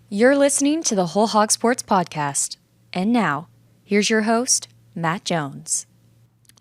You're listening to the Whole Hog Sports Podcast. And now, here's your host, Matt Jones.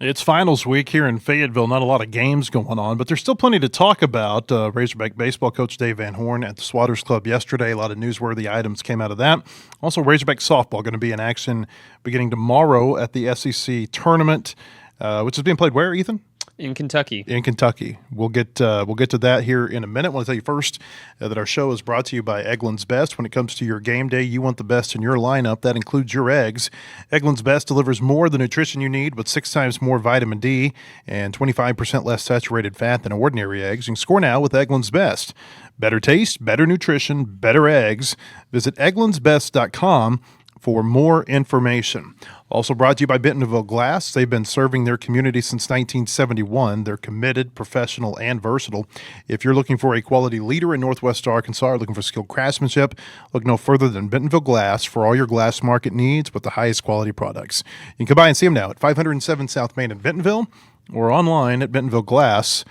It's finals week here in Fayetteville. Not a lot of games going on, but there's still plenty to talk about. Razorback baseball coach Dave Van Horn at the Swatters Club yesterday. A lot of newsworthy items came out of that. Also, Razorback softball going to be in action beginning tomorrow at the SEC tournament, which is being played where, Ethan? In Kentucky. In Kentucky. We'll get to that here in a minute. I want to tell you first that our show is brought to you by Eggland's Best. When it comes to your game day, you want the best in your lineup. That includes your eggs. Eggland's Best delivers more of the nutrition you need with 6 times more vitamin D and 25% less saturated fat than ordinary eggs. You can score now with Eggland's Best. Better taste, better nutrition, better eggs. Visit egglandsbest.com for more information. Also brought to you by Bentonville Glass. They've been serving their community since 1971. They're committed, professional, and versatile. If you're looking for a quality leader in Northwest Arkansas or looking for skilled craftsmanship, look no further than Bentonville Glass for all your glass market needs with the highest quality products. You can come by and see them now at 507 South Main in Bentonville or online at bentonvilleglass.com.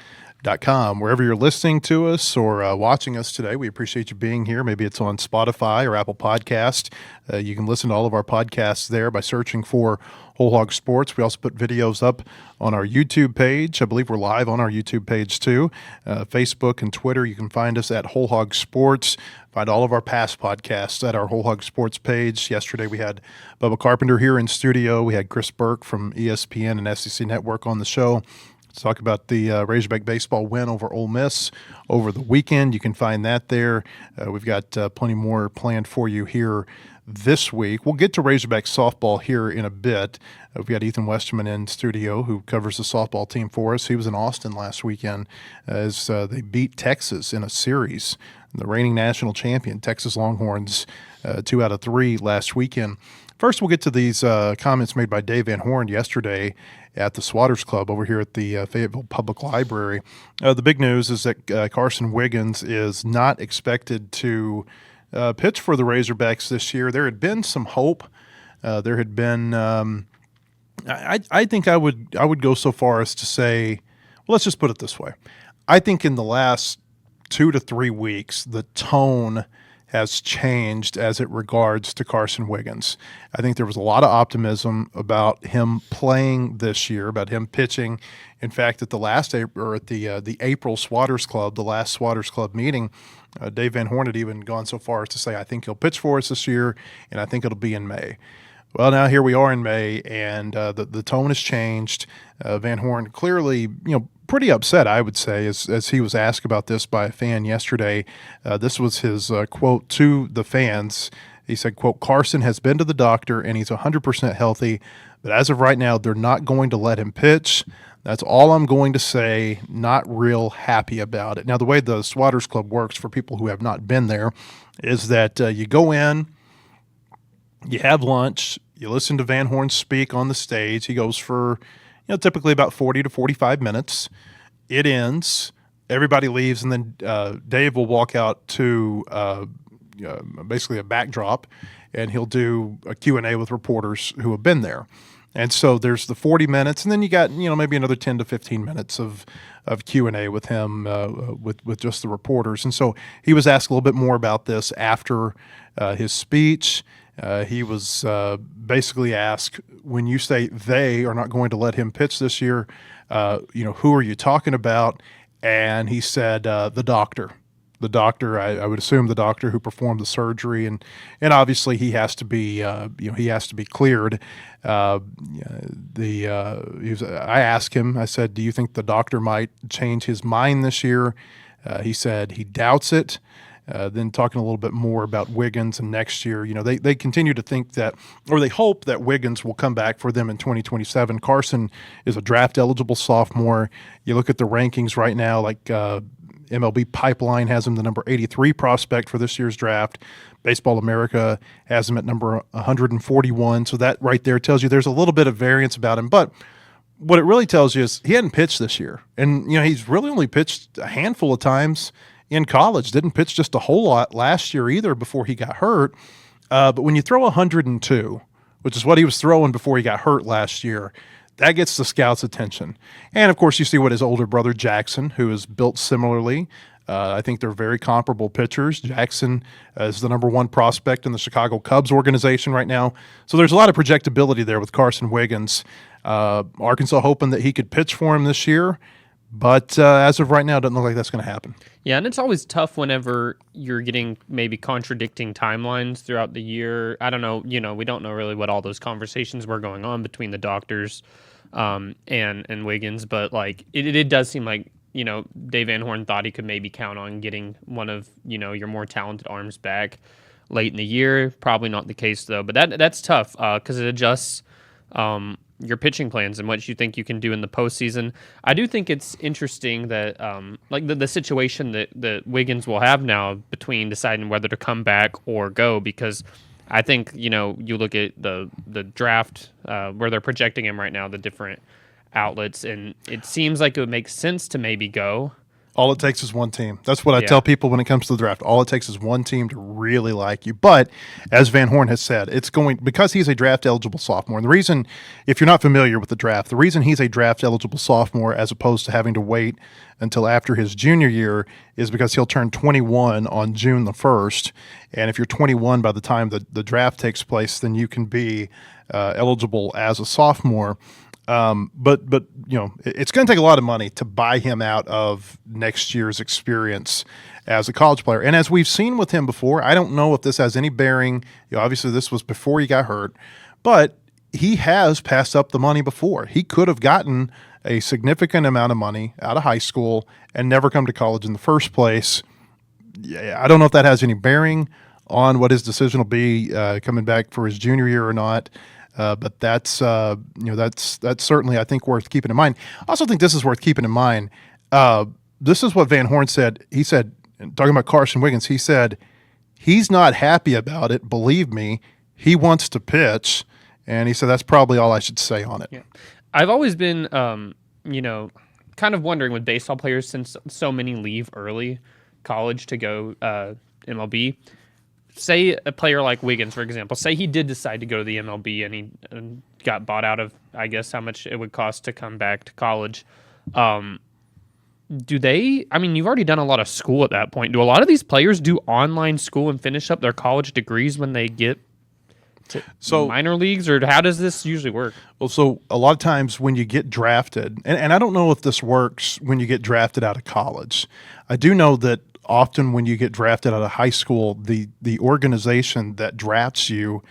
Wherever you're listening to us or watching us today, we appreciate you being here. Maybe it's on Spotify or Apple Podcast. You can listen to all of our podcasts there by searching for Whole Hog Sports. We also put videos up on our YouTube page. I believe we're live on our YouTube page too. Facebook and Twitter, you can find us at Whole Hog Sports. Find all of our past podcasts at our Whole Hog Sports page. Yesterday we had Bubba Carpenter here in studio. We had Chris Burke from ESPN and SEC Network on the show. Let's talk about the Razorback baseball win over Ole Miss over the weekend. You can find that there. We've got plenty more planned for you here this week. We'll get to Razorback softball here in a bit. We've got Ethan Westerman in studio who covers the softball team for us. He was in Austin last weekend as they beat Texas in a series. The reigning national champion, Texas Longhorns, 2 out of 3 last weekend. First, we'll get to these comments made by Dave Van Horn yesterday at the Swatters Club over here at the Fayetteville Public Library. The big news is that Carson Wiggins is not expected to pitch for the Razorbacks this year. There had been some hope. There had been I think I would go so far as to say, well, let's just put it this way. I think in the last 2 to 3 weeks, the tone has changed as it regards to Carson Wiggins. I think there was a lot of optimism about him playing this year, about him pitching. In fact, at the last the April Swatters Club, the last Swatters Club meeting, Dave Van Horn had even gone so far as to say, I think he'll pitch for us this year, and I think it'll be in May. Well, now here we are in May, and the tone has changed. Van Horn clearly, pretty upset, I would say, as he was asked about this by a fan yesterday. This was his quote to the fans. He said, quote, Carson has been to the doctor, and he's 100% healthy, but as of right now, they're not going to let him pitch. That's all I'm going to say. Not real happy about it. Now, the way the Swatters Club works, for people who have not been there, is that you go in, you have lunch, you listen to Van Horn speak on the stage. He goes for, typically about 40 to 45 minutes. It ends. Everybody leaves, and then Dave will walk out to basically a backdrop, and he'll do a Q&A with reporters who have been there. And so there's the 40 minutes, and then you got, maybe another 10 to 15 minutes of Q&A with him, with just the reporters. And so he was asked a little bit more about this after his speech. He was basically asked, when you say they are not going to let him pitch this year, who are you talking about? And he said, the doctor. The doctor, I would assume the doctor who performed the surgery, and obviously he has to be, he has to be cleared. I asked him, I said, do you think the doctor might change his mind this year? He said he doubts it. Then talking a little bit more about Wiggins and next year, they continue to think that, or they hope that Wiggins will come back for them in 2027. Carson is a draft-eligible sophomore. You look at the rankings right now, like MLB Pipeline has him the number 83 prospect for this year's draft. Baseball America has him at number 141. So that right there tells you there's a little bit of variance about him. But what it really tells you is he hadn't pitched this year. And, he's really only pitched a handful of times in college. Didn't pitch just a whole lot last year either before he got hurt. But when you throw 102, which is what he was throwing before he got hurt last year, that gets the scouts' attention. And, of course, you see what his older brother Jackson, who is built similarly, I think they're very comparable pitchers. Jackson is the number one prospect in the Chicago Cubs organization right now. So there's a lot of projectability there with Carson Wiggins. Arkansas hoping that he could pitch for him this year. But as of right now, it doesn't look like that's going to happen. Yeah, and it's always tough whenever you're getting maybe contradicting timelines throughout the year. I don't know, we don't know really what all those conversations were going on between the doctors and Wiggins, but like it does seem like, Dave Van Horn thought he could maybe count on getting one of, your more talented arms back late in the year. Probably not the case though, but that's tough because it adjusts your pitching plans and what you think you can do in the postseason. I do think it's interesting that like the situation that Wiggins will have now between deciding whether to come back or go, because I think, you look at the draft where they're projecting him right now, the different outlets, and it seems like it would make sense to maybe go. All it takes is one team. That's what I tell people when it comes to the draft. All it takes is one team to really like you. But as Van Horn has said, it's going because he's a draft eligible sophomore. And the reason, if you're not familiar with the draft, the reason he's a draft eligible sophomore as opposed to having to wait until after his junior year is because he'll turn 21 on June the 1st. And if you're 21 by the time the draft takes place, then you can be eligible as a sophomore. But it's going to take a lot of money to buy him out of next year's experience as a college player. And as we've seen with him before, I don't know if this has any bearing. Obviously, this was before he got hurt, but he has passed up the money before. He could have gotten a significant amount of money out of high school and never come to college in the first place. Yeah, I don't know if that has any bearing on what his decision will be coming back for his junior year or not. But that's certainly, I think, worth keeping in mind. I also think this is worth keeping in mind. This is what Van Horn said. He said, talking about Carson Wiggins, he said, he's not happy about it. Believe me, he wants to pitch. And he said, that's probably all I should say on it. Yeah. I've always been, kind of wondering with baseball players, since so many leave early college to go MLB. Say a player like Wiggins, for example, say he did decide to go to the MLB and he got bought out of, I guess, how much it would cost to come back to college. You've already done a lot of school at that point. Do a lot of these players do online school and finish up their college degrees when they get to minor leagues, or how does this usually work? Well, so a lot of times when you get drafted, and I don't know if this works when you get drafted out of college. I do know that often when you get drafted out of high school, the organization that drafts you,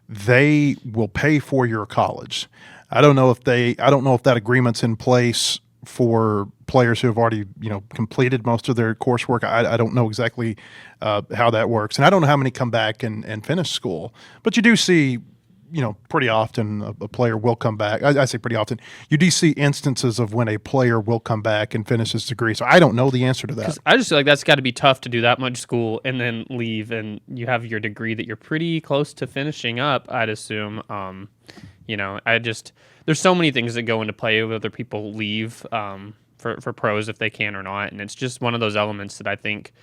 they will pay for your college. I don't know if that agreement's in place for players who have already, completed most of their coursework. I don't know exactly how that works. And I don't know how many come back and finish school. But you do see, pretty often a player will come back. I say pretty often. You do see instances of when a player will come back and finish his degree. So I don't know the answer to that. I just feel like that's got to be tough to do that much school and then leave, and you have your degree that you're pretty close to finishing up, I'd assume. There's so many things that go into play whether people leave for pros if they can or not, and it's just one of those elements that I think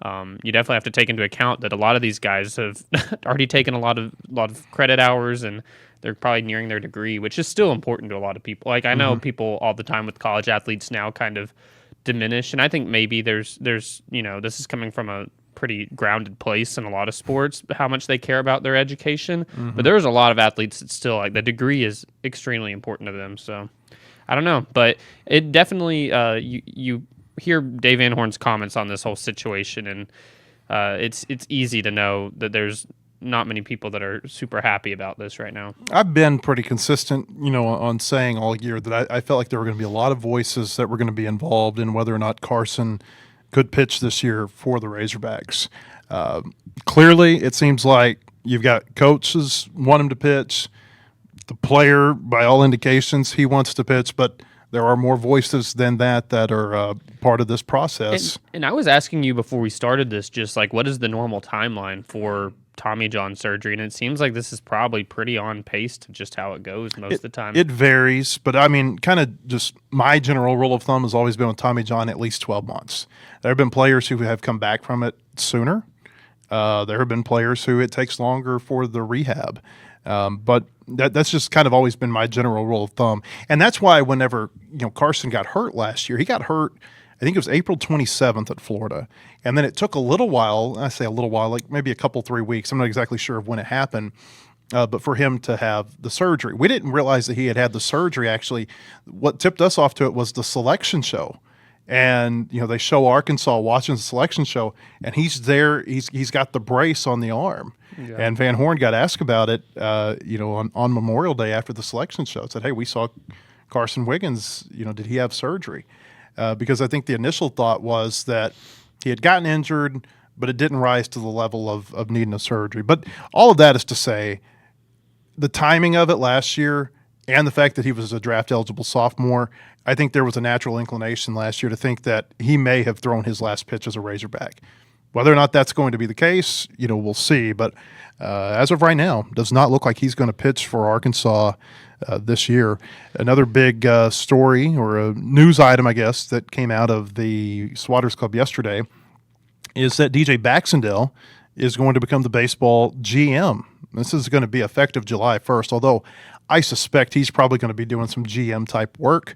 you definitely have to take into account, that a lot of these guys have already taken a lot of credit hours and they're probably nearing their degree, which is still important to a lot of people. Like I know people all the time with college athletes now kind of diminish, and I think maybe there's this is coming from a pretty grounded place in a lot of sports, how much they care about their education. But there's a lot of athletes that still, like, the degree is extremely important to them. So I don't know, but it definitely you hear Dave Van Horn's comments on this whole situation, and it's easy to know that there's not many people that are super happy about this right now. I've been pretty consistent, on saying all year that I felt like there were going to be a lot of voices that were going to be involved in whether or not Carson could pitch this year for the Razorbacks. Clearly, it seems like you've got coaches want him to pitch. The player, by all indications, he wants to pitch, but there are more voices than that are part of this process. And I was asking you before we started this, just like, what is the normal timeline for Tommy John surgery? And it seems like this is probably pretty on pace to just how it goes most of the time. It varies, but I mean, kind of just my general rule of thumb has always been with Tommy John at least 12 months. There have been players who have come back from it sooner. There have been players who it takes longer for the rehab. But that's just kind of always been my general rule of thumb. And that's why whenever, Carson got hurt last year, he got hurt I think it was April 27th at Florida. And then it took a little while, I say a little while, like maybe a couple, 3 weeks. I'm not exactly sure of when it happened, but for him to have the surgery. We didn't realize that he had the surgery, actually. What tipped us off to it was the selection show. And, they show Arkansas watching the selection show, and he's there. He's got the brace on the arm. Yeah. And Van Horn got asked about it, on Memorial Day after the selection show. Said, hey, we saw Carson Wiggins, did he have surgery? Because I think the initial thought was that he had gotten injured, but it didn't rise to the level of needing a surgery. But all of that is to say, the timing of it last year and the fact that he was a draft-eligible sophomore, I think there was a natural inclination last year to think that he may have thrown his last pitch as a Razorback. Whether or not that's going to be the case, we'll see. But as of right now, does not look like he's going to pitch for Arkansas this year. Another big story, or a news item, I guess, that came out of the Swatters Club yesterday is that DJ Baxendale is going to become the baseball GM. This is going to be effective July 1st, although I suspect he's probably going to be doing some GM-type work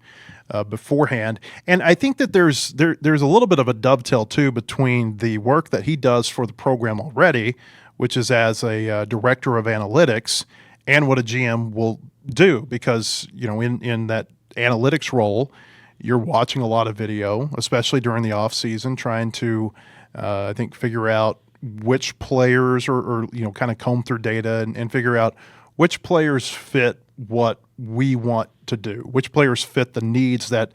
beforehand. And I think that there's a little bit of a dovetail, too, between the work that he does for the program already, which is as a director of analytics, and what a GM will do. Because, in that analytics role, you're watching a lot of video, especially during the off season, trying to, I think, figure out which players or kind of comb through data and figure out which players fit what we want to do, which players fit the needs that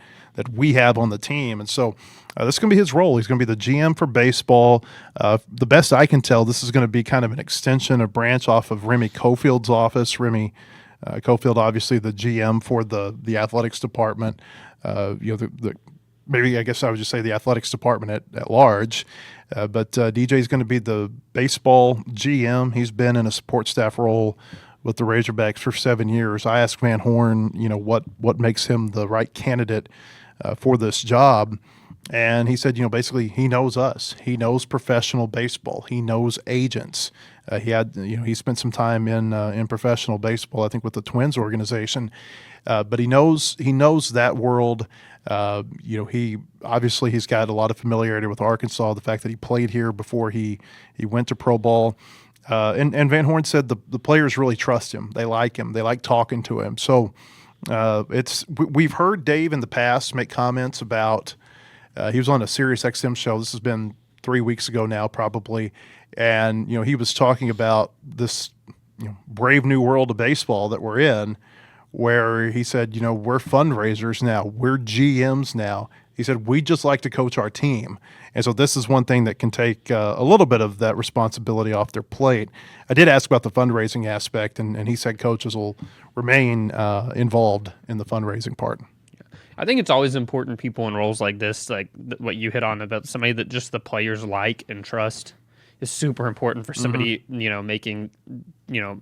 we have on the team. And so this is going to be his role. He's going to be the GM for baseball. The best I can tell, this is going to be kind of an extension, a branch off of Remy Cofield's office. Remy Cofield, obviously the GM for the athletics department. Maybe I guess I would just say the athletics department at large. But DJ is going to be the baseball GM. He's been in a support staff role with the Razorbacks for 7 years. I asked Van Horn, what makes him the right candidate for this job. And he said, basically he knows us. He knows professional baseball. He knows agents. He spent some time in professional baseball, I think, with the Twins organization. But he knows that world. He's got a lot of familiarity with Arkansas. The fact that he played here before he went to pro ball. And Van Horn said the players really trust him. They like him. They like talking to him. So we've heard Dave in the past make comments about he was on a Sirius XM show. This has been 3 weeks ago now, probably, and he was talking about this brave new world of baseball that we're in, where he said we're fundraisers now, we're GMs now. He said we just like to coach our team. And so this is one thing that can take a little bit of that responsibility off their plate. I did ask about the fundraising aspect, and he said coaches will remain involved in the fundraising part. I think it's always important, people in roles like this, like what you hit on about somebody that just the players like and trust, is super important for somebody, making,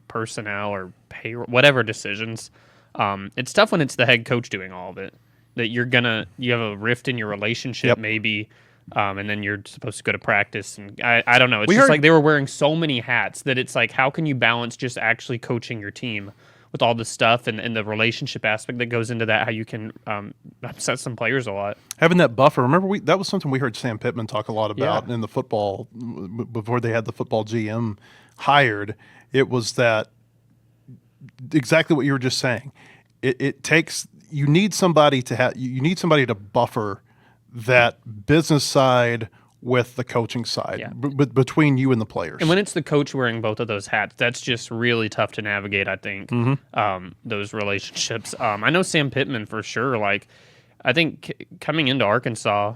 personnel or payroll, whatever decisions. It's tough when it's the head coach doing all of it, that you have a rift in your relationship, maybe. And then you're supposed to go to practice, and I don't know. It's just like they were wearing so many hats that it's like, how can you balance just actually coaching your team with all this stuff and the relationship aspect that goes into that? How you can upset some players a lot. Having that buffer. Remember, that was something we heard Sam Pittman talk a lot about in the football before they had the football GM hired. It was that exactly what you were just saying. It takes you need somebody to buffer that business side with the coaching side, between you and the players. And when it's the coach wearing both of those hats, that's just really tough to navigate, I think, those relationships. I know Sam Pittman for sure, I think coming into Arkansas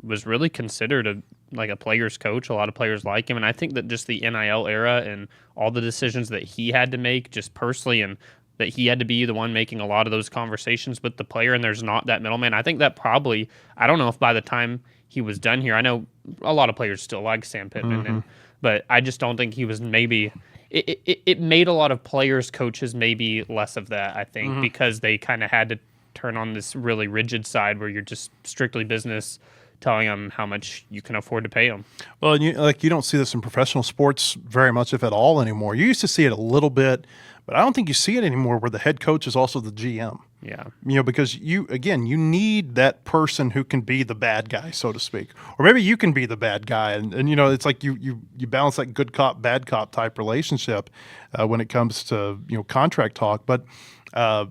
was really considered a player's coach. A lot of players like him. And I think that just the NIL era and all the decisions that he had to make just personally, and that he had to be the one making a lot of those conversations with the player, and there's not that middleman. I think that probably, I don't know if by the time he was done here, I know a lot of players still like Sam Pittman, but I just don't think he was maybe, it made a lot of players, coaches maybe less of that, I think, because they kind of had to turn on this really rigid side where you're just strictly business, telling them how much you can afford to pay them. Well, and you don't see this in professional sports very much, if at all, anymore. You used to see it a little bit, but I don't think you see it anymore where the head coach is also the GM. Yeah. Because you need that person who can be the bad guy, so to speak, or maybe you can be the bad guy, and it's like you balance that good cop bad cop type relationship when it comes to contract talk. But I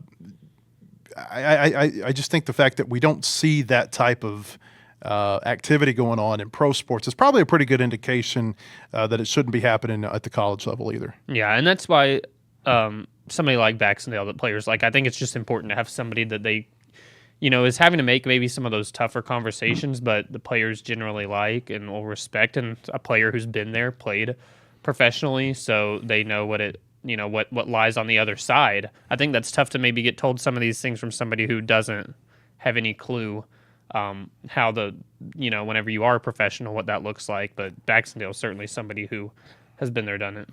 just think the fact that we don't see that type of activity going on in pro sports is probably a pretty good indication that it shouldn't be happening at the college level either. Yeah, and that's why somebody like Baxendale, that players like, I think it's just important to have somebody that they, is having to make maybe some of those tougher conversations, but the players generally like and will respect, and a player who's been there, played professionally, so they know what lies on the other side. I think that's tough to maybe get told some of these things from somebody who doesn't have any clue how whenever you are a professional, what that looks like. But Baxendale is certainly somebody who has been there, done it.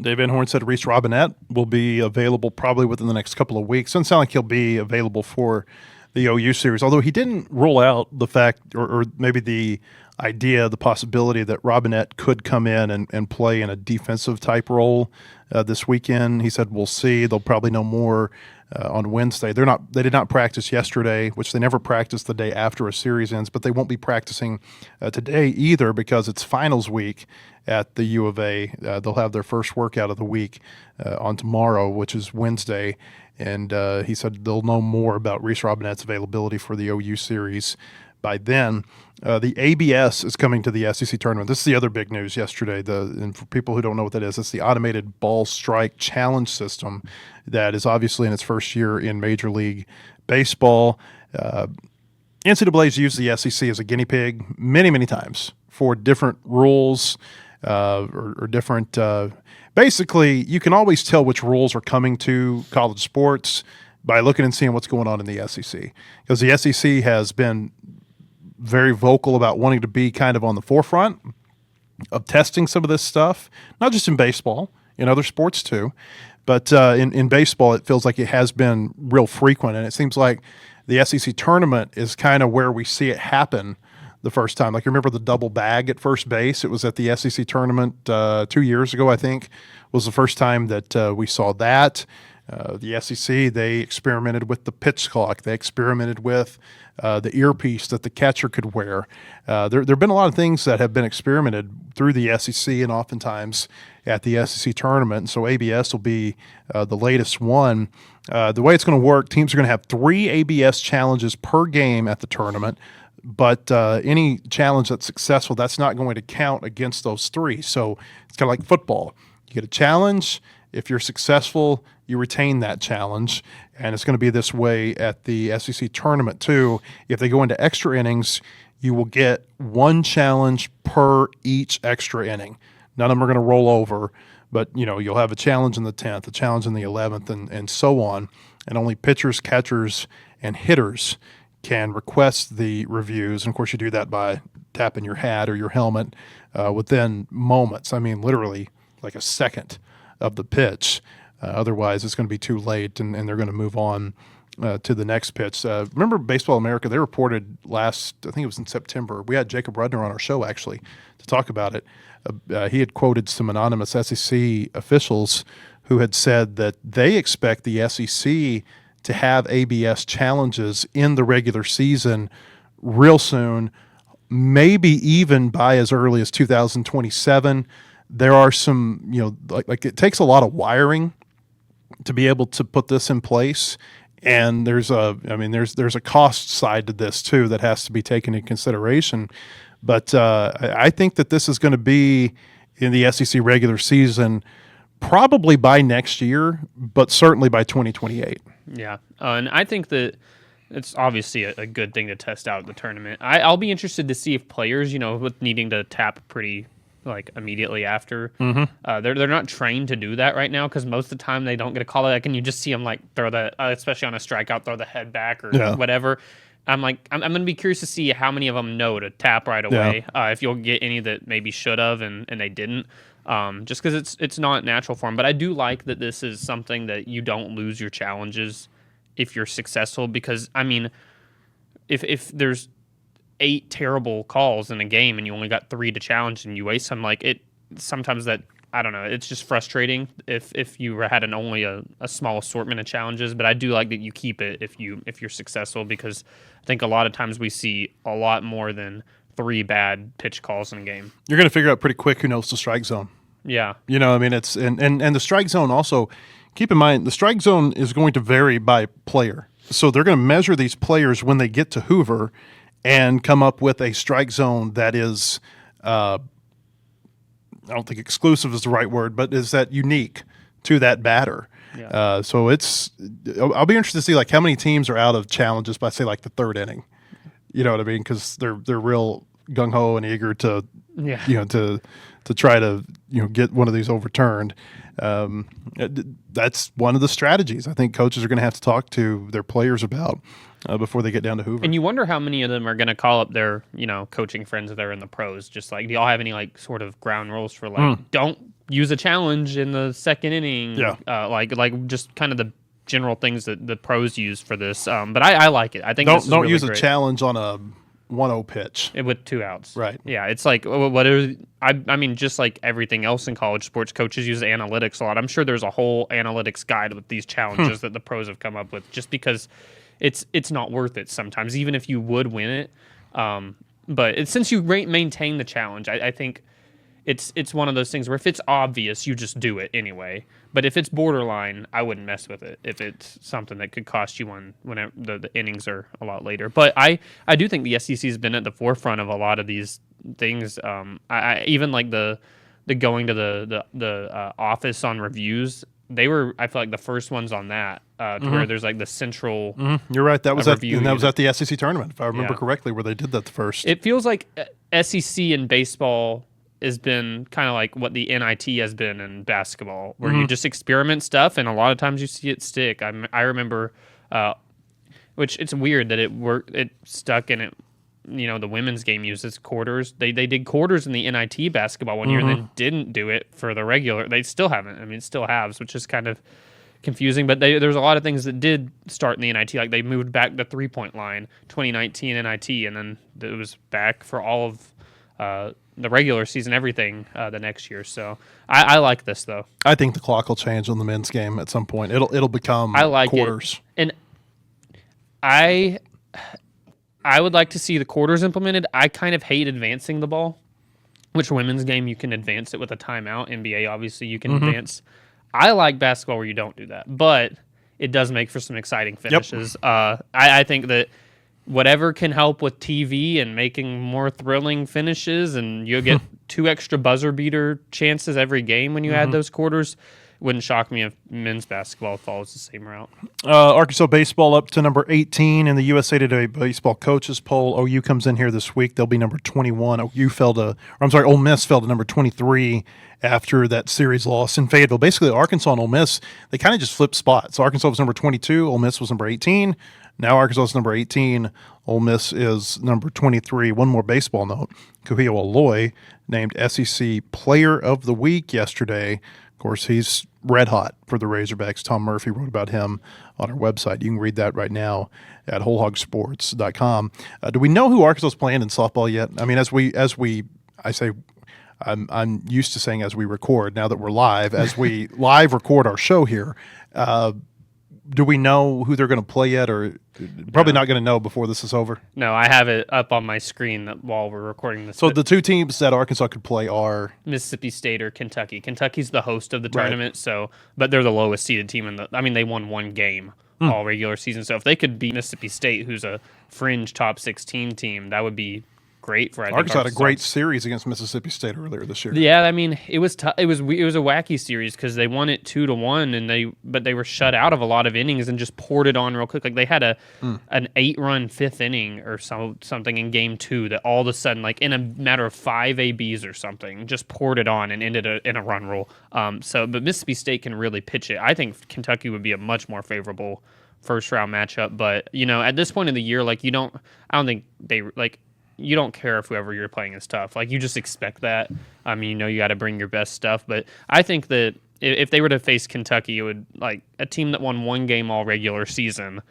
Dave Van Horn said Reese Robinette will be available probably within the next couple of weeks. Doesn't sound like he'll be available for the OU series, although he didn't rule out the fact or maybe the possibility that Robinette could come in and play in a defensive type role this weekend. He said, we'll see. They'll probably know more on Wednesday. They did not practice yesterday, which they never practice the day after a series ends, but they won't be practicing today either because it's finals week at the U of A. They'll have their first workout of the week on tomorrow, which is Wednesday. And he said they'll know more about Reese Robinette's availability for the OU series by then. The ABS is coming to the SEC tournament. This is the other big news yesterday. And for people who don't know what that is, it's the automated ball strike challenge system that is obviously in its first year in Major League Baseball. NCAA's used the SEC as a guinea pig many, many times for different rules or different basically, you can always tell which rules are coming to college sports by looking and seeing what's going on in the SEC. Because the SEC has been very vocal about wanting to be kind of on the forefront of testing some of this stuff, not just in baseball, in other sports too. But in baseball, it feels like it has been real frequent. And it seems like the SEC tournament is kind of where we see it happen the first time. Like, you remember the double bag at first base? It was at the SEC tournament 2 years ago, I think, was the first time that we saw that. The SEC, they experimented with the pitch clock. They experimented with the earpiece that the catcher could wear. There have been a lot of things that have been experimented through the SEC and oftentimes at the SEC tournament. So ABS will be the latest one. The way it's going to work, teams are going to have 3 ABS challenges per game at the tournament. But any challenge that's successful, that's not going to count against those 3. So it's kind of like football. You get a challenge. If you're successful, you retain that challenge. And it's going to be this way at the SEC tournament too. If they go into extra innings, you will get 1 challenge per each extra inning. None of them are going to roll over, but you'll have a challenge in the 10th, a challenge in the 11th, and so on. And only pitchers, catchers, and hitters can request the reviews. And of course, you do that by tapping your hat or your helmet within moments. I mean, literally like a second of the pitch. Otherwise, it's going to be too late, and they're going to move on to the next pitch. Remember Baseball America? They reported I think it was in September. We had Jacob Rudner on our show, actually, to talk about it. He had quoted some anonymous SEC officials who had said that they expect the SEC to have ABS challenges in the regular season real soon, maybe even by as early as 2027. There are some, like it takes a lot of wiring to be able to put this in place. And there's a cost side to this too that has to be taken into consideration. But I think that this is going to be in the SEC regular season probably by next year, but certainly by 2028. Yeah, and I think that it's obviously a good thing to test out at the tournament. I'll be interested to see if players, with needing to tap pretty immediately after, they're not trained to do that right now, because most of the time they don't get a call back, and you just see them throw the, especially on a strikeout, throw the head back or whatever. I'm going to be curious to see how many of them know to tap right away. If you'll get any that maybe should have and they didn't. Just because it's not natural for them. But I do like that this is something that you don't lose your challenges if you're successful, because, I mean, if there's 8 terrible calls in a game and you only got 3 to challenge and you waste them, sometimes that I don't know. It's just frustrating if you had only a small assortment of challenges. But I do like that you keep it if you're successful, because I think a lot of times we see a lot more than 3 bad pitch calls in a game. You're going to figure out pretty quick who knows the strike zone. Yeah. I mean, it's and the strike zone also, keep in mind, the strike zone is going to vary by player. So they're going to measure these players when they get to Hoover and come up with a strike zone that is, I don't think exclusive is the right word, but is that unique to that batter. Yeah. So I'll be interested to see like how many teams are out of challenges by say like the 3rd inning. You know what I mean? Because they're real gung ho and eager to, to try to get one of these overturned. That's one of the strategies I think coaches are going to have to talk to their players about before they get down to Hoover. And you wonder how many of them are going to call up their coaching friends that are in the pros. Just like, do y'all have any like sort of ground rules for like don't use a challenge in the 2nd inning? Yeah. Like just kind of the general things that the pros use for this. But I like it. I think don't this is really use great. a challenge on a 1-0 pitch With 2 outs. Right. Yeah, it's like I mean, just like everything else in college sports, coaches use analytics a lot. I'm sure there's a whole analytics guide with these challenges that the pros have come up with, just because it's not worth it sometimes, even if you would win it. But since you maintain the challenge, I think it's one of those things where if it's obvious, you just do it anyway. But if it's borderline, I wouldn't mess with it if it's something that could cost you one when the innings are a lot later. But I do think the SEC has been at the forefront of a lot of these things. I even like the going to the office on reviews. They were, I feel like, the first ones on that to where there's like the central. You're right. That was at the SEC tournament, if I remember correctly, where they did that the first. It feels like SEC in baseball has been kind of like what the NIT has been in basketball, where you just experiment stuff, and a lot of times you see it stick. I remember, which it's weird that it stuck, and it, the women's game uses quarters. They did quarters in the NIT basketball one year, and then didn't do it for the regular. They still haven't. I mean, it still halves, which is kind of confusing. But there's a lot of things that did start in the NIT, like they moved back the 3-point line, 2019 NIT, and then it was back for all of the regular season, everything the next year. So I like this though. I think the clock will change on the men's game at some point. It'll become quarters. And I would like to see the quarters implemented. I kind of hate advancing the ball, which women's game you can advance it with a timeout. NBA obviously you can advance. I like basketball where you don't do that, but it does make for some exciting finishes. Yep. I think that whatever can help with TV and making more thrilling finishes, and you'll get 2 extra buzzer beater chances every game when you add those quarters. Wouldn't shock me if men's basketball follows the same route. Arkansas baseball up to number 18 in the USA Today baseball coaches poll. OU comes in here this week. They'll be number 21. Ole Miss fell to number 23 after that series loss in Fayetteville. Basically, Arkansas and Ole Miss, they kind of just flipped spots. So Arkansas was number 22. Ole Miss was number 18. Now Arkansas is number 18. Ole Miss is number 23. One more baseball note. Kuhio Aloy named SEC Player of the Week yesterday. Of course, he's red hot for the Razorbacks. Tom Murphy wrote about him on our website. You can read that right now at wholehogsports.com. Do we know who Arkansas is playing in softball yet? I mean, I'm used to saying as we record, now that we're live, as we live record our show here, do we know who they're going to play yet, or probably not going to know before this is over? No, I have it up on my screen while we're recording this. So the 2 teams that Arkansas could play are Mississippi State or Kentucky. Kentucky's the host of the tournament, but they're the lowest seeded team they won 1 game all regular season. So if they could beat Mississippi State, who's a fringe top 16 team, that would be great for Arkansas had a great series against Mississippi State earlier this year. Yeah, I mean, it was a wacky series because they won it 2-1, but they were shut out of a lot of innings and just poured it on real quick. Like they had an 8-run 5th inning or something in game 2 that all of a sudden, like in a matter of 5 ABs or something, just poured it on and ended in a run rule. But Mississippi State can really pitch it. I think Kentucky would be a much more favorable first round matchup. But at this point in the year, like I don't think they like. You don't care if whoever you're playing is tough. Like, you just expect that. I mean, you got to bring your best stuff. But I think that if they were to face Kentucky, it would, like, a team that won 1 game all regular season,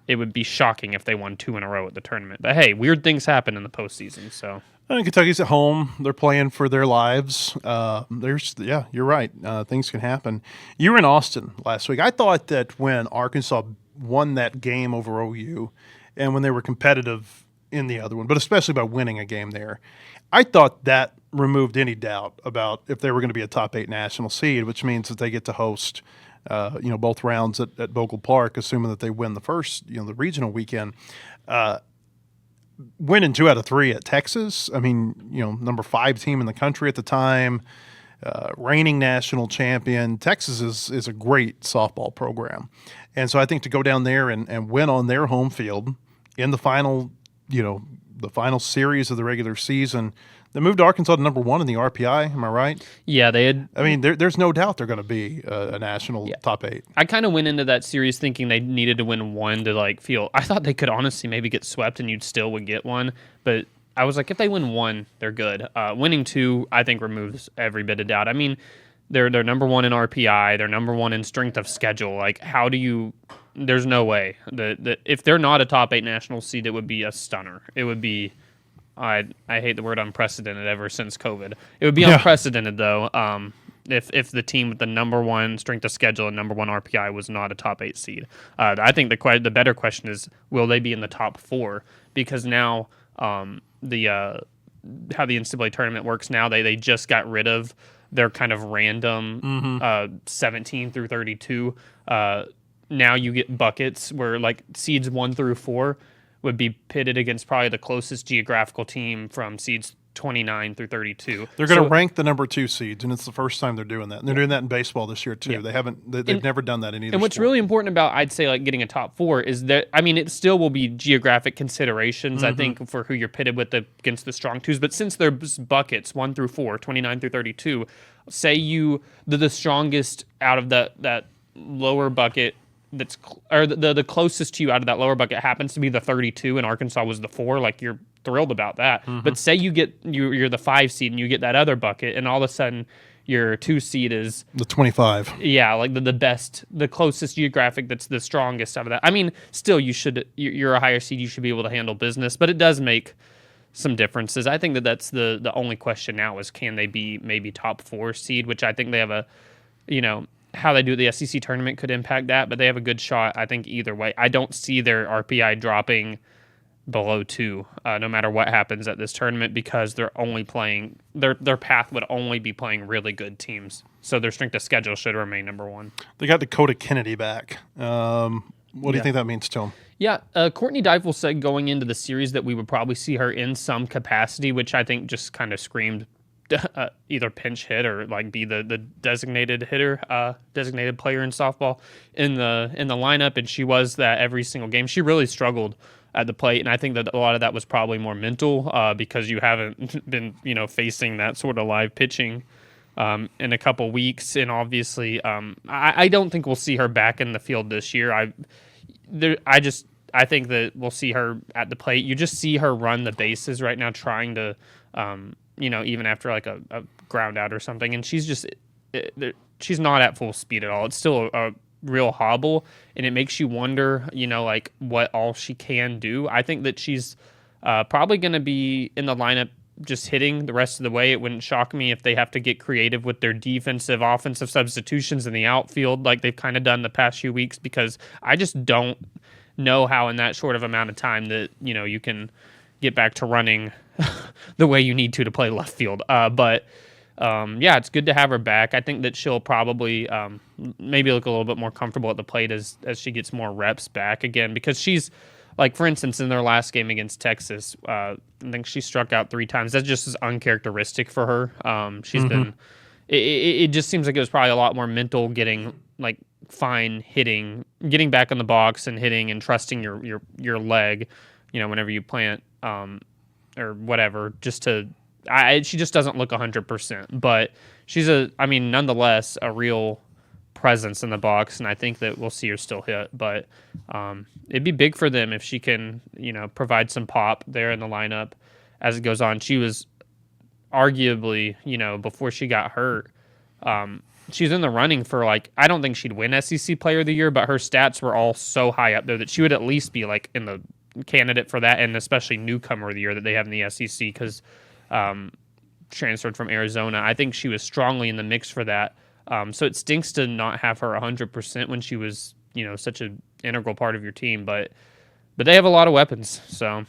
it would be shocking if they won 2 in a row at the tournament. But, hey, weird things happen in the postseason, so. I think Kentucky's at home. They're playing for their lives. You're right. Things can happen. You were in Austin last week. I thought that when Arkansas won that game over OU, and when they were competitive in the other one, but especially by winning a game there, I thought that removed any doubt about if they were going to be a top 8 national seed, which means that they get to host, both rounds at Bogle Park, assuming that they win the first, the regional weekend. Winning 2 out of 3 at Texas. I mean, number 5 team in the country at the time, reigning national champion. Texas is a great softball program. And so I think to go down there and win on their home field in the final, the final series of the regular season, they moved Arkansas to number 1 in the RPI. Am I right? Yeah, they had. I mean, there's no doubt they're going to be a national top 8. I kind of went into that series thinking they needed to win one to feel. I thought they could honestly maybe get swept and you'd still would get one, but I was like, if they win one, they're good. Winning 2, I think, removes every bit of doubt. I mean, they're number 1 in RPI. They're number 1 in strength of schedule. How do you? There's no way that if they're not a top 8 national seed, it would be a stunner. It would be. I hate the word unprecedented ever since COVID. It would be unprecedented, though, if the team with the number 1 strength of schedule and number 1 RPI was not a top 8 seed. I think the better question is, will they be in the top 4? Because now how the NCAA tournament works now, they just got rid of their kind of random 17 through 32. Now you get buckets where seeds 1 through 4 would be pitted against probably the closest geographical team from seeds 29 through 32. They're going to rank the number 2 seeds, and it's the first time they're doing that. And they're doing that in baseball this year too. Yeah. They've never done that in either. And what's sport. really important about, I'd say, getting a top 4 is that, I mean, it still will be geographic considerations, I think, for who you're pitted with against the strong 2s. But since there's buckets 1 through 4, 29 through 32, say the strongest out of that lower bucket. The closest to you out of that lower bucket happens to be the 32, and Arkansas was the 4. You're thrilled about that. But say you're the 5 seed and you get that other bucket, and all of a sudden your 2 seed is the 25. Yeah, the best, the closest geographic that's the strongest out of that. I mean, still you're a higher seed. You should be able to handle business, but it does make some differences. I think that's the only question now is, can they be maybe top 4 seed, which I think they have how they do the SEC tournament could impact that, but they have a good shot, I think, either way. I don't see their RPI dropping below 2, no matter what happens at this tournament, because they're only playing their path would only be playing really good teams. So their strength of schedule should remain number 1. They got Dakota Kennedy back. What do you think that means to them? Yeah, Courtney Deifel said going into the series that we would probably see her in some capacity, which I think just kind of screamed either pinch hit or be the designated hitter, designated player in softball in the lineup, and she was that every single game. She really struggled at the plate, and I think that a lot of that was probably more mental because you haven't been facing that sort of live pitching in a couple weeks, and obviously I don't think we'll see her back in the field this year. I think that we'll see her at the plate. You just see her run the bases right now, trying to. Even after a ground out or something, and she's not at full speed at all. It's still a real hobble, and it makes you wonder, what all she can do. I think that she's probably going to be in the lineup just hitting the rest of the way. It wouldn't shock me if they have to get creative with their defensive, offensive substitutions in the outfield like they've kind of done the past few weeks, because I just don't know how in that short of amount of time that, you can get back to running the way you need to play left field. But it's good to have her back. I think that she'll probably maybe look a little bit more comfortable at the plate as she gets more reps back again, because she's for instance, in their last game against Texas, I think she struck out 3 times. That's just as uncharacteristic for her. She's been, it just seems like it was probably a lot more mental, getting fine hitting, getting back in the box and hitting and trusting your leg, whenever you plant, or whatever, she just doesn't look 100%, but she's nonetheless a real presence in the box, and I think that we'll see her still hit, but it'd be big for them if she can, provide some pop there in the lineup as it goes on. She was arguably, before she got hurt, she was in the running for I don't think she'd win SEC Player of the Year, but her stats were all so high up there that she would at least be in the candidate for that, and especially newcomer of the year that they have in the SEC, because transferred from Arizona. I think she was strongly in the mix for that. So it stinks to not have her 100% when she was, such an integral part of your team. But they have a lot of weapons, so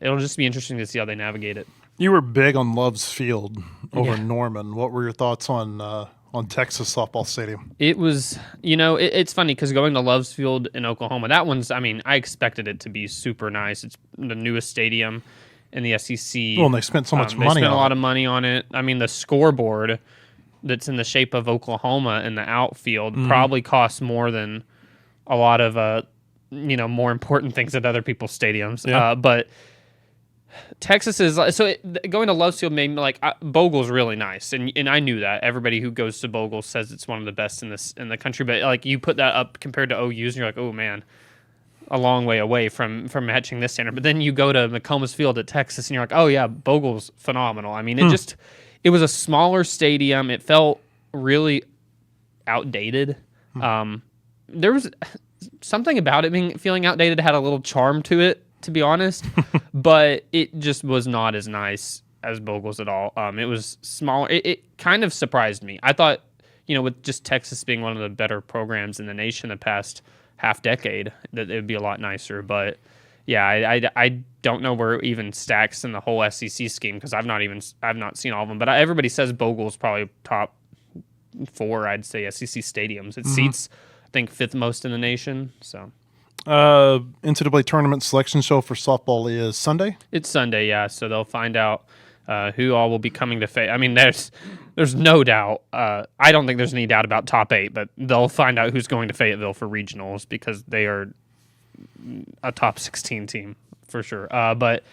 it'll just be interesting to see how they navigate it. You were big on Love's Field over Norman. What were your thoughts on Texas softball stadium? It was, it's funny because going to Love's Field in Oklahoma, that one's, I expected it to be super nice. It's the newest stadium in the SEC. Well, and they spent so much money on it. They spent a lot of money on it. The scoreboard that's in the shape of Oklahoma in the outfield probably costs more than a lot of, more important things at other people's stadiums. Yeah. But Texas is going to Love's Field made me Bogle's really nice, and I knew that. Everybody who goes to Bogle says it's one of the best in the country. But you put that up compared to OU's, and you're like, oh man, a long way away from matching this standard. But then you go to McComas Field at Texas, and you're like, oh yeah, Bogle's phenomenal. It was a smaller stadium. It felt really outdated. There was something about it feeling outdated had a little charm to it, to be honest, but it just was not as nice as Bogle's at all. It was smaller. It kind of surprised me. I thought, with just Texas being one of the better programs in the nation the past half decade, that it would be a lot nicer. But yeah, I don't know where it even stacks in the whole SEC scheme because I've not seen all of them. But everybody says Bogle's probably top 4, I'd say, SEC stadiums. It seats, I think, 5th most in the nation. So. NCAA tournament selection show for softball is Sunday? It's Sunday, yeah. So they'll find out who all will be coming to Fayetteville. There's no doubt. I don't think there's any doubt about top 8, but they'll find out who's going to Fayetteville for regionals because they are a top 16 team for sure. But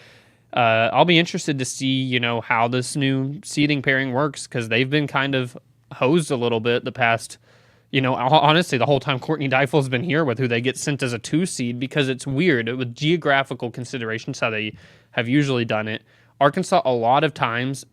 I'll be interested to see, how this new seeding pairing works because they've been kind of hosed a little bit the past. Honestly, the whole time Courtney Deifel's been here with who they get sent as a 2 seed because it's weird with geographical considerations how they have usually done it. Arkansas a lot of times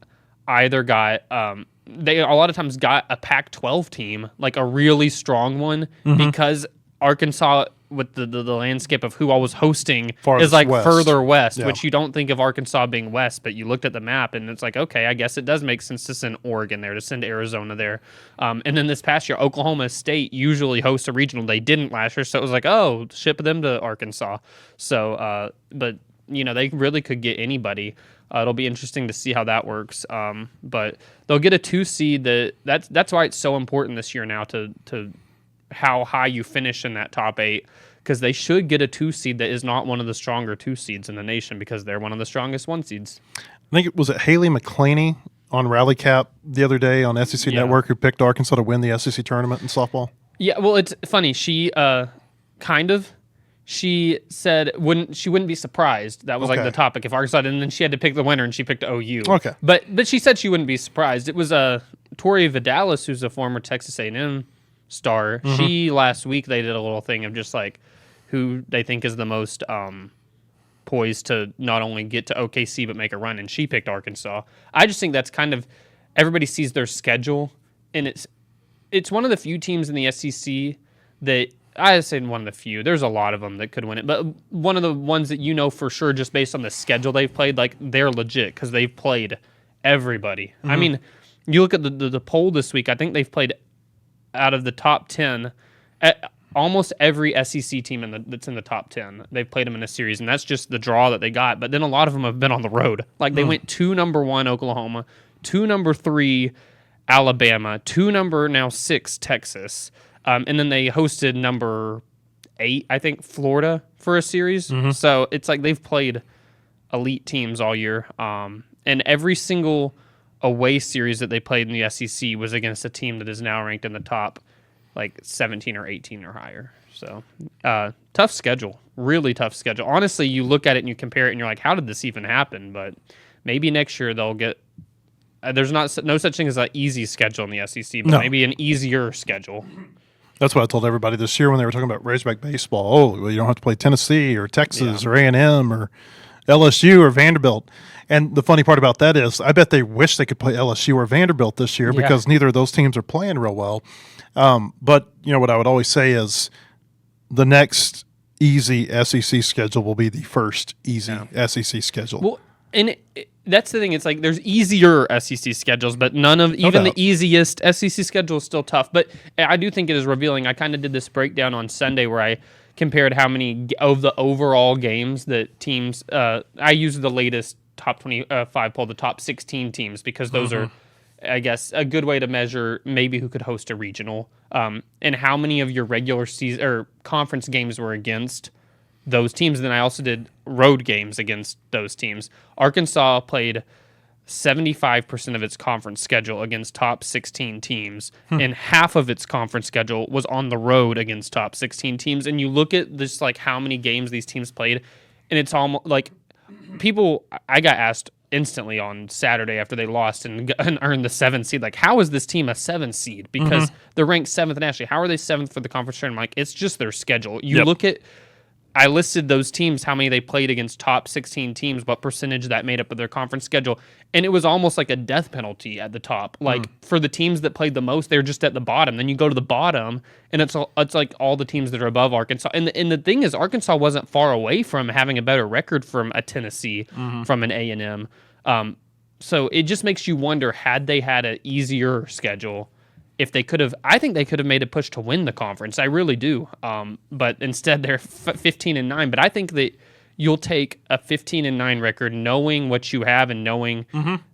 either got a lot of times got a Pac-12 team, like a really strong one, because Arkansas with the landscape of who I was hosting is west. Further west, which you don't think of Arkansas being west, but you looked at the map and it's okay, I guess it does make sense to send Oregon there, to send Arizona there. And then this past year, Oklahoma State usually hosts a regional. They didn't last year, so it was ship them to Arkansas. So, but they really could get anybody. It'll be interesting to see how that works. But they'll get a 2 seed. That's why it's so important this year now to how high you finish in that top 8, because they should get a 2 seed that is not one of the stronger 2 seeds in the nation because they're one of the strongest 1 seeds. I think it was Haley McClaney on Rally Cap the other day on SEC Network who picked Arkansas to win the SEC tournament in softball. Yeah, well, it's funny. She she said she wouldn't be surprised. That was the topic if Arkansas, and then she had to pick the winner, and she picked OU. Okay, but she said she wouldn't be surprised. It was Tori Vidalis, who's a former Texas A&M star. She last week they did a little thing of just who they think is the most poised to not only get to OKC but make a run, and she picked Arkansas. I just think that's kind of everybody sees their schedule, and it's one of the few teams in the SEC that I say one of the few. There's a lot of them that could win it, but one of the ones that for sure just based on the schedule they've played, they're legit because they've played everybody. You look at the poll this week. I think they've played out of the top 10, almost every SEC team that's in the top 10, they've played them in a series, and that's just the draw that they got. But then a lot of them have been on the road. They went to number 1 Oklahoma, to number 3 Alabama, to number now 6 Texas, and then they hosted number 8, I think, Florida for a series. So it's they've played elite teams all year, and every single away series that they played in the SEC was against a team that is now ranked in the top 17 or 18 or higher. So tough schedule, really tough schedule. Honestly, you look at it and you compare it and you're like, how did this even happen? But maybe next year they'll get there's no such thing as an easy schedule in the SEC, but maybe an easier schedule. That's what I told everybody this year when they were talking about Razorback baseball. Oh, well, you don't have to play Tennessee or Texas or A&M or LSU or Vanderbilt. And the funny part about that is I bet they wish they could play LSU or Vanderbilt this year because neither of those teams are playing real well. But, what I would always say is the next easy SEC schedule will be the first easy SEC schedule. Well, and That's the thing. It's like there's easier SEC schedules, but none of even the easiest SEC schedule is still tough. But I do think it is revealing. I kind of did this breakdown on Sunday where I compared how many of the overall games that teams. I used the latest top 25 poll, the top 16 teams, because those are, I guess, a good way to measure maybe who could host a regional, and how many of your regular season or conference games were against those teams. And then I also did road games against those teams. Arkansas played 75% of its conference schedule against top 16 teams, and half of its conference schedule was on the road against top 16 teams. And you look at this, like how many games these teams played, and it's almost like I got asked instantly on Saturday after they lost and earned the 7th seed, like, how is this team a 7th seed? Because they're ranked 7th nationally. How are they 7th for the conference tournament? Like, it's just their schedule. You look at, I listed those teams, how many they played against top 16 teams, what percentage that made up of their conference schedule, and it was almost like a death penalty at the top. Like, for the teams that played the most, they're just at the bottom. Then you go to the bottom, and it's like all the teams that are above Arkansas. And the thing is, Arkansas wasn't far away from having a better record from a Tennessee, from an A&M. So it just makes you wonder, had they had an easier schedule, if they could have, I think they could have made a push to win the conference. I really do. But instead they're 15-9. But I think that you'll take a 15-9 record, knowing what you have and knowing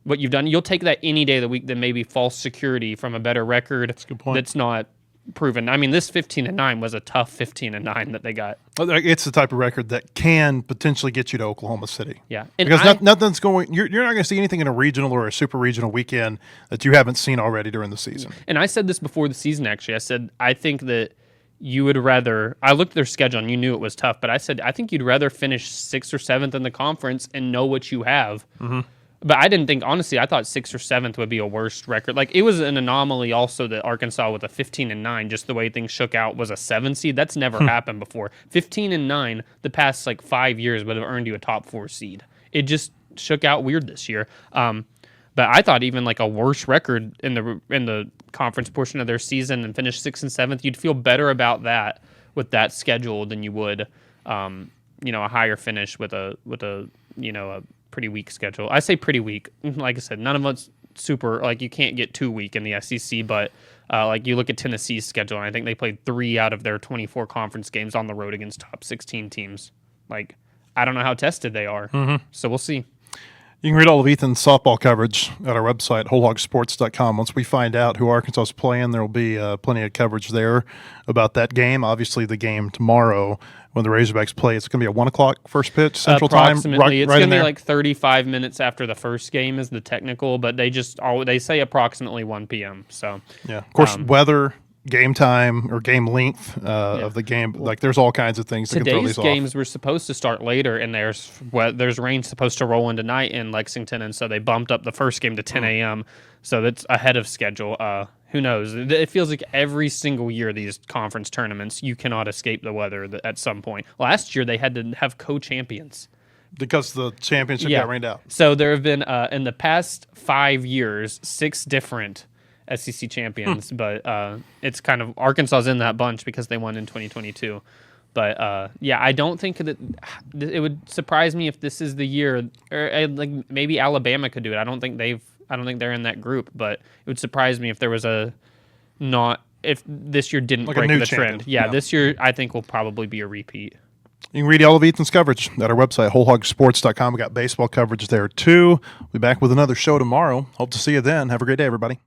what you've done. You'll take that any day of the week than maybe false security from a better record. That's a good point. That's not proven. I mean, this 15-9 was a tough 15-9 that they got. It's the type of record that can potentially get you to Oklahoma City. Yeah, and because nothing's going. You're not going to see anything in a regional or a super regional weekend that you haven't seen already during the season. And I said this before the season. Actually, I said I think that you would rather. I looked at their schedule and you knew it was tough, but I said I think you'd rather finish 6th or 7th in the conference and know what you have. But I didn't think, honestly, I thought 6th or 7th would be a worse record. Like, it was an anomaly also that Arkansas with a 15-9, just the way things shook out, was a 7 seed. That's never happened before. 15-9, the past 5 years would have earned you a top 4 seed. It just shook out weird this year. But I thought even a worse record in the conference portion of their season and finish 6th and 7th, you'd feel better about that with that schedule than you would, a higher finish with a pretty weak schedule. I say pretty weak. Like I said, none of us super, you can't get too weak in the SEC, but you look at Tennessee's schedule, and I think they played 3 out of their 24 conference games on the road against top 16 teams. I don't know how tested they are, so we'll see. You can read all of Ethan's softball coverage at our website, wholehogsports.com. Once we find out who Arkansas is playing, there will be plenty of coverage there about that game. Obviously, the game tomorrow when the Razorbacks play, it's going to be at 1 o'clock first pitch Central Time. Approximately. It's going to be 35 minutes after the first game is the technical, but they say approximately 1 p.m. So yeah, of course, weather, game time, or game length of the game. There's all kinds of things that can throw these off. Today's games were supposed to start later, and there's rain supposed to roll in tonight in Lexington, and so they bumped up the first game to 10 a.m., so that's ahead of schedule. Who knows? It feels like every single year these conference tournaments, you cannot escape the weather at some point. Last year, they had to have co-champions. Because the championship got rained out. So there have been, in the past 5 years, 6 different SEC champions, but it's kind of Arkansas's in that bunch because they won in 2022. But I don't think that it would surprise me if this is the year, or maybe Alabama could do it. I don't think they're in that group, but it would surprise me if there was if this year didn't break the trend. Yeah, this year I think will probably be a repeat. You can read all of Ethan's coverage at our website, wholehogsports.com. We got baseball coverage there too. We'll be back with another show tomorrow. Hope to see you then. Have a great day, everybody.